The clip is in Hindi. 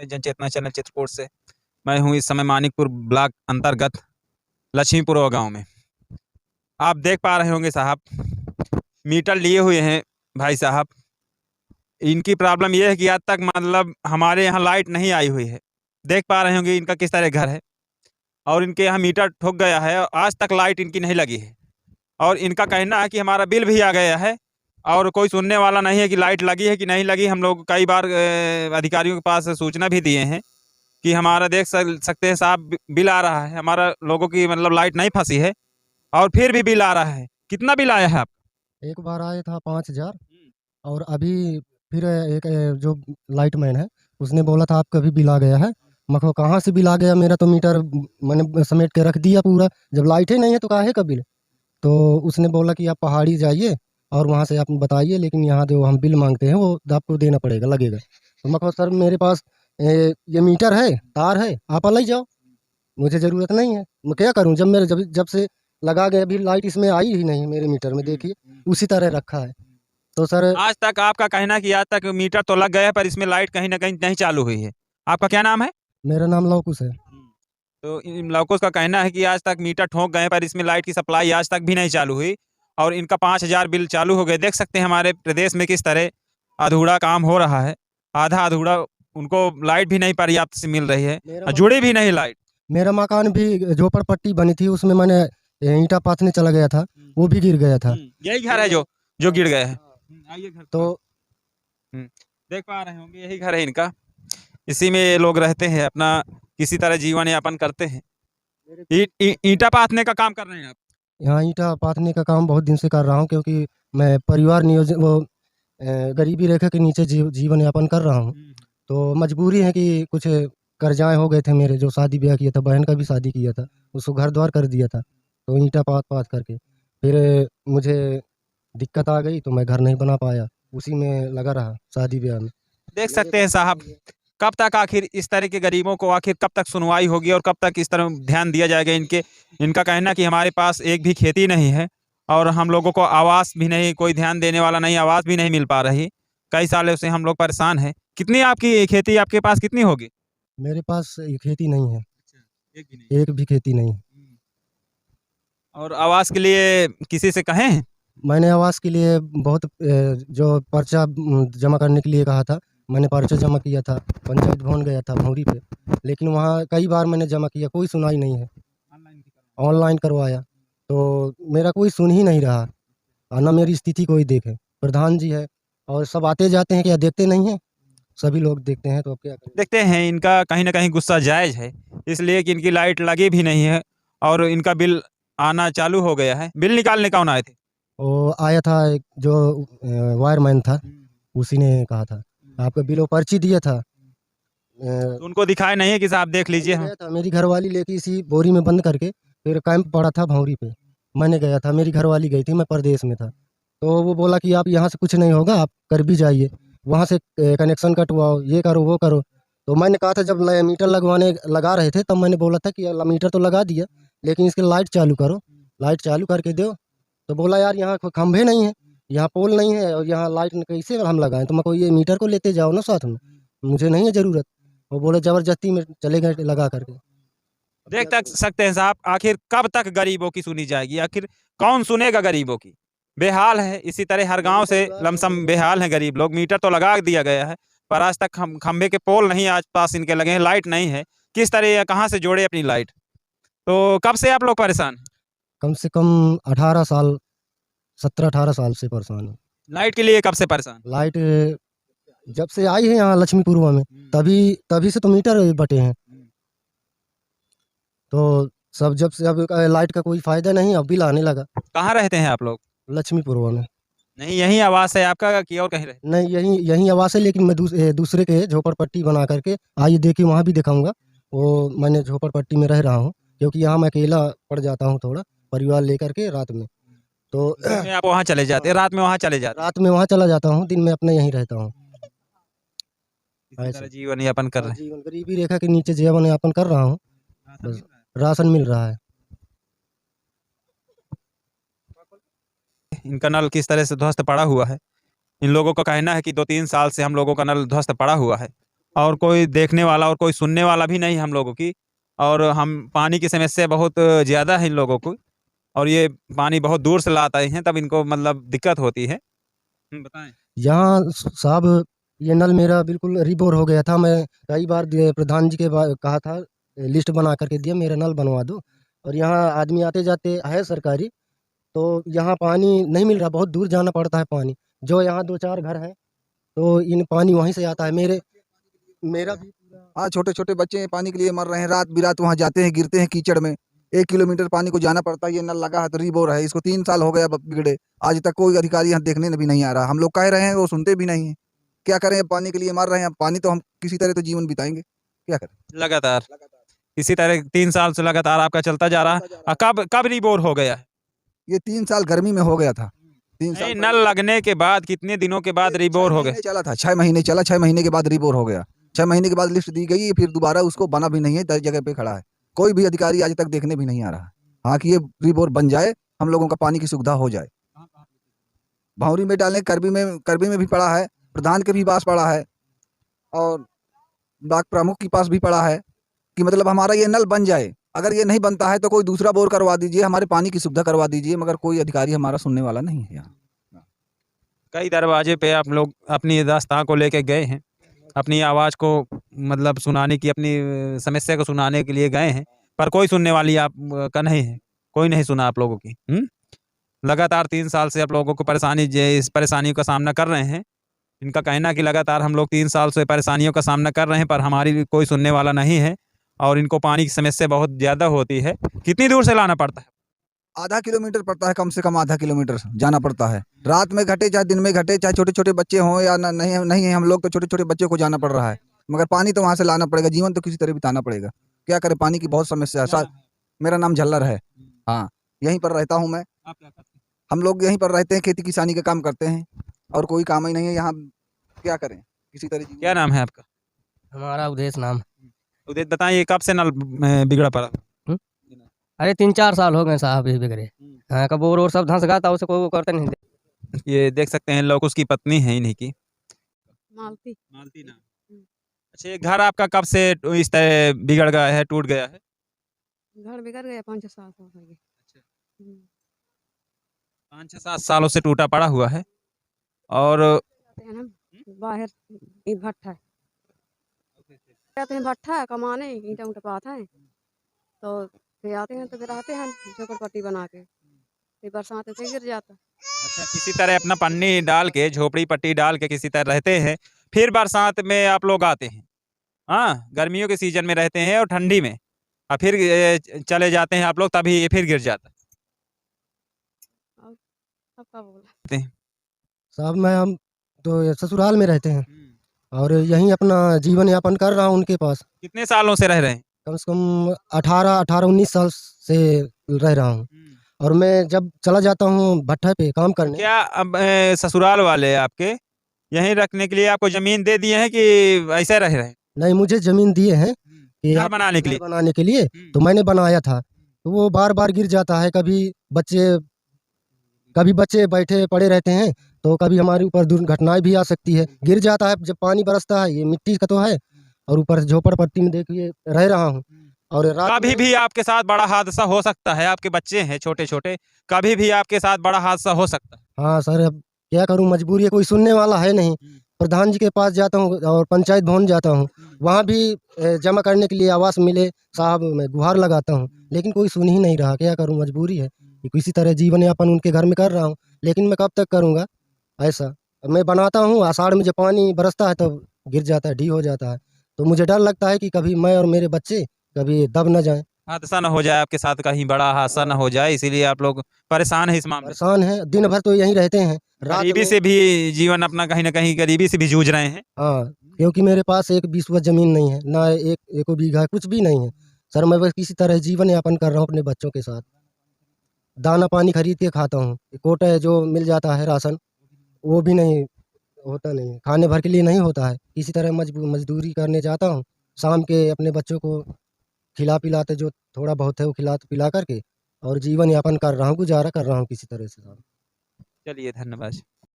जनचेतना चैनल चित्रकूट से। मैं हूँ इस समय मानिकपुर ब्लॉक अंतर्गत लक्ष्मीपुर गांव में। आप देख पा रहे होंगे साहब, मीटर लिए हुए हैं भाई साहब। इनकी प्रॉब्लम ये है कि आज तक मतलब हमारे यहाँ लाइट नहीं आई हुई है। देख पा रहे होंगे इनका किस तरह घर है, और इनके यहाँ मीटर ठुक गया है, आज तक लाइट इनकी नहीं लगी है। और इनका कहना है कि हमारा बिल भी आ गया है और कोई सुनने वाला नहीं है कि लाइट लगी है कि नहीं लगी। हम लोग कई बार अधिकारियों के पास सूचना भी दिए हैं कि हमारा देख सकते हैं साहब, बिल आ रहा है, हमारा लोगों की मतलब लाइट नहीं फंसी है और फिर भी बिल आ रहा है। कितना बिल आया है आप? एक बार आया था 5,000 और अभी फिर एक जो लाइट मैन है उसने बोला था आपका भी बिल आ गया है। मैं कहा कहाँ से बिल आ गया, मेरा तो मीटर मैंने समेट के रख दिया पूरा, जब लाइट ही नहीं है तो काहे का बिल। तो उसने बोला कि आप पहाड़ी जाइए और वहाँ से आप बताइए, लेकिन यहाँ जो हम बिल मांगते हैं वो आपको देना पड़ेगा, लगेगा। तो मैं कहा सर मेरे पास ये मीटर है, तार है, आप ले जाओ, मुझे ज़रूरत नहीं है। मैं क्या करूँ, जब मेरे जब जब से लगा गया अभी लाइट इसमें आई ही नहीं मेरे मीटर में, देखिए उसी तरह रखा है। तो सर आज तक आपका कहना है कि आज तक मीटर तो लग गया पर इसमें लाइट कहीं ना कहीं नहीं चालू हुई है। आपका क्या नाम है? मेरा नाम लवकुश है। तो इन लौकुश का कहना है कि आज तक मीटर ठोक गए पर इसमें लाइट की सप्लाई आज तक भी नहीं चालू हुई और इनका 5,000 बिल चालू हो गए। देख सकते हैं हमारे प्रदेश में किस तरह अधूरा काम हो रहा है, आधा अधूरा। उनको लाइट भी नहीं पर्याप्त से मिल रही है और जुड़ी भी नहीं लाइट। मेरा मकान भी झोपड़पट्टी बनी थी, उसमें मैंने ईंटा पाथने चला गया था, वो भी गिर गया था। यही घर है जो जो गिर गए हैं। आइए घर तो देख पा रहे होंगे, यही घर है इनका। इसी में ये लोग रहते हैं, अपना किसी तरह जीवन यापन करते हैं। ईंटा पाथने का काम कर रहे हैं आप? यहाँ ईंटा पाथने का काम बहुत दिन से कर रहा हूँ, क्योंकि मैं परिवार नियोजन वो गरीबी रेखा के नीचे जीवन यापन कर रहा हूँ। तो मजबूरी है कि कुछ कर्जाएं हो गए थे मेरे, जो शादी ब्याह किया था, बहन का भी शादी किया था, उसको घर द्वार कर दिया था। तो ईंटा पाथ पाथ करके फिर मुझे दिक्कत आ गई, तो मैं घर नहीं बना पाया, उसी में लगा रहा शादी ब्याह में। देख सकते हैं साहब, कब तक आखिर इस तरह के गरीबों को आखिर कब तक सुनवाई होगी और कब तक इस तरह ध्यान दिया जाएगा इनके। इनका कहना कि हमारे पास एक भी खेती नहीं है और हम लोगों को आवास भी नहीं, कोई ध्यान देने वाला नहीं, आवास भी नहीं मिल पा रही। कई सालों से हम लोग परेशान हैं। कितनी आपकी खेती, आपके पास कितनी होगी? मेरे पास खेती नहीं है, एक भी नहीं। एक भी खेती नहीं है। और आवास के लिए किसी से कहें हैं? मैंने आवास के लिए बहुत जो पर्चा जमा करने के लिए कहा था, मैंने पर्चा जमा किया था, पंचायत भवन गया था भौरी पे, लेकिन वहाँ कई बार मैंने जमा किया, कोई सुनाई नहीं है। ऑनलाइन करवाया तो मेरा कोई सुन ही नहीं रहा, और ना मेरी स्थिति कोई देखे। प्रधान जी है और सब आते जाते हैं, क्या देखते नहीं हैं? सभी लोग देखते हैं, तो अब क्या करें। देखते हैं, इनका कहीं ना कहीं गुस्सा जायज़ है, इसलिए कि इनकी लाइट लगी भी नहीं है और इनका बिल आना चालू हो गया है। बिल निकालने कौन आए थे? वो आया था एक जो वायरमैन था, उसी ने कहा था आपका बिल, वो पर्ची दिया था। तो उनको दिखाया नहीं है कि साहब देख लीजिए हम। गया था, मेरी घरवाली लेके इसी बोरी में बंद करके, फिर कैंप पड़ा था भौरी पे, मैंने गया था, मेरी घरवाली गई थी, मैं परदेश में था। तो वो बोला कि आप यहाँ से कुछ नहीं होगा, आप कर भी जाइए, वहाँ से कनेक्शन कटवाओ, ये करो वो करो। तो मैंने कहा था, जब मीटर लगवाने लगा रहे थे तब मैंने बोला था कि मीटर तो लगा दिया, लेकिन इसकी लाइट चालू करो, लाइट चालू करके दो। तो बोला यार यहाँ खंभे नहीं है, यहाँ पोल नहीं है, और यहाँ लाइट कैसे हम लगाएं, तो मैं को ये मीटर को लेते जाओ ना साथ में, मुझे नहीं है ज़रूरत। वो बोले ज़बरदस्ती में चले गए लगा करके। देख तक सकते हैं साहब, आखिर कब तक गरीबों की सुनी जाएगी? आखिर कौन सुनेगा गरीबों की? बेहाल है, इसी तरह हर गांव से लमसम बेहाल है गरीब लोग। मीटर तो लगा दिया गया है पर आज तक खंभे के पोल नहीं आज पास इनके लगे हैं, लाइट नहीं है। किस तरह कहाँ से जोड़े अपनी लाइट? तो कब से आप लोग परेशान हैं? कम से कम 18 साल, 17-18 साल से परेशान हूँ। लाइट के लिए कब से परेशान? लाइट जब से आई है यहाँ लक्ष्मीपुरवा में, तभी तभी से तो मीटर बटे हैं। तो सब जब से अब लाइट का कोई फ़ायदा नहीं, अब बिल आने लगा। कहाँ रहते हैं आप लोग? लक्ष्मीपुरवा में। नहीं, यही आवास है आपका कि और कहीं रहते? नहीं, यहीं यहीं आवास है, लेकिन मैं दूसरे के झोपड़पट्टी बना करके, आइए देखिए वहाँ भी दिखाऊंगा। वो मैंने झोपड़पट्टी में रह रहा हूँ, क्योंकि यहाँ मैं अकेला पड़ जाता हूँ थोड़ा, परिवार लेकर के रात में। तो दिन में आप वहाँ चले जाते हैं, रात में वहाँ चले जाते हैं? रात में वहाँ चला जाता हूँ, दिन में अपने यहीं रहता हूँ। इसी तरह जीवन यापन कर रहे हैं। जीवन गरीबी रेखा के नीचे जीवन यापन कर रहा हूँ, बस राशन मिल रहा है। इनका नल किस तरह से ध्वस्त पड़ा हुआ है। इन लोगों का कहना है कि 2-3 साल से हम लोगों का नल ध्वस्त पड़ा हुआ है और कोई देखने वाला और कोई सुनने वाला भी नहीं हम लोगों की। और हम पानी की समस्या बहुत ज़्यादा है इन लोगों को, और ये पानी बहुत दूर से लाते हैं, तब इनको मतलब दिक्कत होती है। बताएं। यहाँ साहब ये नल मेरा बिल्कुल रिबोर हो गया था। मैं कई बार प्रधान जी के कहा था, लिस्ट बना करके दिया मेरा नल बनवा दो। और यहाँ आदमी आते जाते है सरकारी, तो यहाँ पानी नहीं मिल रहा, बहुत दूर जाना पड़ता है पानी। जो यहाँ 2-4 घर हैं, तो इन पानी वहीं से आता है। मेरा भी हाँ, छोटे छोटे बच्चे पानी के लिए मर रहे हैं, रात बिरात वहाँ जाते हैं, गिरते हैं कीचड़ में। 1 किलोमीटर पानी को जाना पड़ता है। ये नल लगा है तो रिबोर है, इसको 3 साल हो गया बिगड़े। आज तक कोई अधिकारी यहाँ देखने भी नहीं आ रहा। हम लोग कह रहे हैं, वो सुनते भी नहीं है। क्या करें, अब पानी के लिए मर रहे हैं। अब पानी तो हम किसी तरह तो जीवन बिताएंगे, क्या करें। लगातार इसी तरह 3 साल से लगातार आपका चलता जा रहा है। कब कब रिबोर हो गया है? ये 3 साल गर्मी में हो गया था। 3 साल नहीं, नल लगने के बाद कितने दिनों के बाद रिबोर हो गया? चला था, 6 महीने चला। 6 महीने के बाद रिबोर हो गया। 6 महीने के बाद लिस्ट दी गई, फिर दोबारा उसको बना भी नहीं है, 10 जगह पे खड़ा है। कोई भी अधिकारी आज तक देखने भी नहीं आ रहा। हाँ, कि ये रिबोर बन जाए, हम लोगों का पानी की सुविधा हो जाए। भावरी में डालें, करबी में भी पड़ा है, प्रधान के भी पास पड़ा है, और ब्लॉक प्रमुख के पास भी पड़ा है, कि मतलब हमारा ये नल बन जाए। अगर ये नहीं बनता है तो कोई दूसरा बोर करवा दीजिए, हमारे पानी की सुविधा करवा दीजिए, मगर कोई अधिकारी हमारा सुनने वाला नहीं है यहाँ। कई दरवाजे पे आप लोग अपनी दास्तां को लेके गए हैं, अपनी आवाज़ को मतलब सुनाने की, अपनी समस्या को सुनाने के लिए गए हैं, पर कोई सुनने वाली आप का नहीं है, कोई नहीं सुना आप लोगों की। लगातार 3 साल से आप लोगों को इस परेशानियों का सामना कर रहे हैं। इनका कहना कि लगातार हम लोग 3 साल से परेशानियों का सामना कर रहे हैं, पर हमारी कोई सुनने वाला नहीं है, और इनको पानी की समस्या बहुत ज़्यादा होती है। कितनी दूर से लाना पड़ता है? आधा किलोमीटर पड़ता है, कम से कम आधा किलोमीटर जाना पड़ता है। रात में घटे चाहे दिन में घटे, चाहे छोटे छोटे बच्चे हों या नहीं है, हम लोग तो छोटे छोटे बच्चे को जाना पड़ रहा है, मगर पानी तो वहाँ से लाना पड़ेगा। जीवन तो किसी तरह बिताना पड़ेगा, क्या करें, पानी की बहुत समस्या है। मेरा नाम झल्लर है। हाँ, यहीं पर रहता हूँ मैं। हम लोग यहीं पर रहते हैं, खेती किसानी का काम करते हैं, और कोई काम ही नहीं है यहाँ। क्या करें, किसी तरह। क्या नाम है आपका? हमारा उदेश नाम। उदित, बताइए कब से नल बिगड़ा पड़ा? अरे 3-4 साल हो गए साहब ये बिगड़े। हाँ, कब और सब धंस गया था, उसे कोई वो करते नहीं। ये देख सकते हैं, लोग उसकी पत्नी है इन्हीं की, मालती। मालती नाम। अच्छा, ये घर आपका कब से इस तरह बिगड़ गया है, टूट गया है? घर बिगड़ गया 5-6 साल हो गए। अच्छा। हम्म। 5-6-7 सालों से टूटा पड़ा हुआ है। और जाते हैं ना बाहर, ये भट्ठा है, जाते हैं भट्ठा कमाने, ईंटा उंटा पाता है, तो फिर आते हैं तो फिर आते हैं झोपड़पट्टी बना के, फिर बरसात में फिर गिर जाता। अच्छा, किसी तरह अपना पन्नी डाल के, झोपड़ी पट्टी डाल के किसी तरह रहते हैं, फिर बरसात में आप लोग आते हैं। हाँ, गर्मियों के सीजन में रहते हैं और ठंडी में, और फिर चले जाते हैं आप लोग, तभी ये फिर गिर जाता अब क्या बोला। है। साहब मैं हम तो ससुराल में रहते हैं, और यहीं अपना जीवन यापन कर रहा हूँ उनके पास। कितने सालों से रह रहे हैं? कम से कम 18-19 साल से रह रहा हूँ। और मैं जब चला जाता हूँ भट्ठा पे काम करने। क्या अब ससुराल वाले आपके यहीं रखने के लिए आपको जमीन दे दिए हैं कि ऐसे रह रहे हैं? नहीं, मुझे जमीन दिए हैं कि घर बनाने के लिए। बनाने के लिए, तो मैंने बनाया था, तो वो बार बार गिर जाता है। कभी बच्चे बैठे पड़े रहते हैं, तो कभी हमारे ऊपर दुर्घटनाएं भी आ सकती है। गिर जाता है जब पानी बरसता है, ये मिट्टी का तो है, और ऊपर झोपड़पट्टी में देखिए रह रहा हूँ। और रात कभी भी आपके साथ बड़ा हादसा हो सकता है, आपके बच्चे हैं छोटे छोटे, कभी भी आपके साथ बड़ा हादसा हो सकता है। हाँ सर, अब क्या करूँ, मजबूरी है, कोई सुनने वाला है नहीं। प्रधान जी के पास जाता हूँ और पंचायत भवन जाता हूँ, वहाँ भी जमा करने के लिए आवास मिले साहब, मैं गुहार लगाता हूँ, लेकिन कोई सुन ही नहीं रहा। क्या करूँ, मजबूरी है कि किसी तरह जीवन यापन उनके घर में कर रहा हूँ, लेकिन मैं कब तक करूँगा ऐसा। मैं बनाता हूँ, आषाढ़ में जब पानी बरसता है तब गिर जाता है, ढी हो जाता है, तो मुझे डर लगता है कि कभी मैं और मेरे बच्चे कभी दब न जाएं। हादसा न हो जाए आपके साथ, कहीं बड़ा हादसा न हो जाए, इसीलिए आप लोग परेशान है इस मामले से। परेशान है, दिन भर तो यहीं रहते हैं, रात गरीबी में। से भी जीवन अपना कहीं ना कहीं गरीबी से भी जूझ रहे हैं। हाँ, क्योंकि मेरे पास एक बीसवा जमीन नहीं है, ना एक बीघा, कुछ भी नहीं है सर। मैं बस किसी तरह जीवन यापन कर रहा हूँ अपने बच्चों के साथ, दाना पानी खरीद के खाता हूँ। कोटा जो मिल जाता है राशन, वो भी नहीं होता, नहीं खाने भर के लिए नहीं होता है। किसी तरह मजदूरी करने जाता हूँ, शाम के अपने बच्चों को खिला पिलाते जो थोड़ा बहुत है वो खिला पिला करके, और जीवन यापन कर रहा हूँ, गुजारा कर रहा हूँ किसी तरह से साहब। चलिए, धन्यवाद।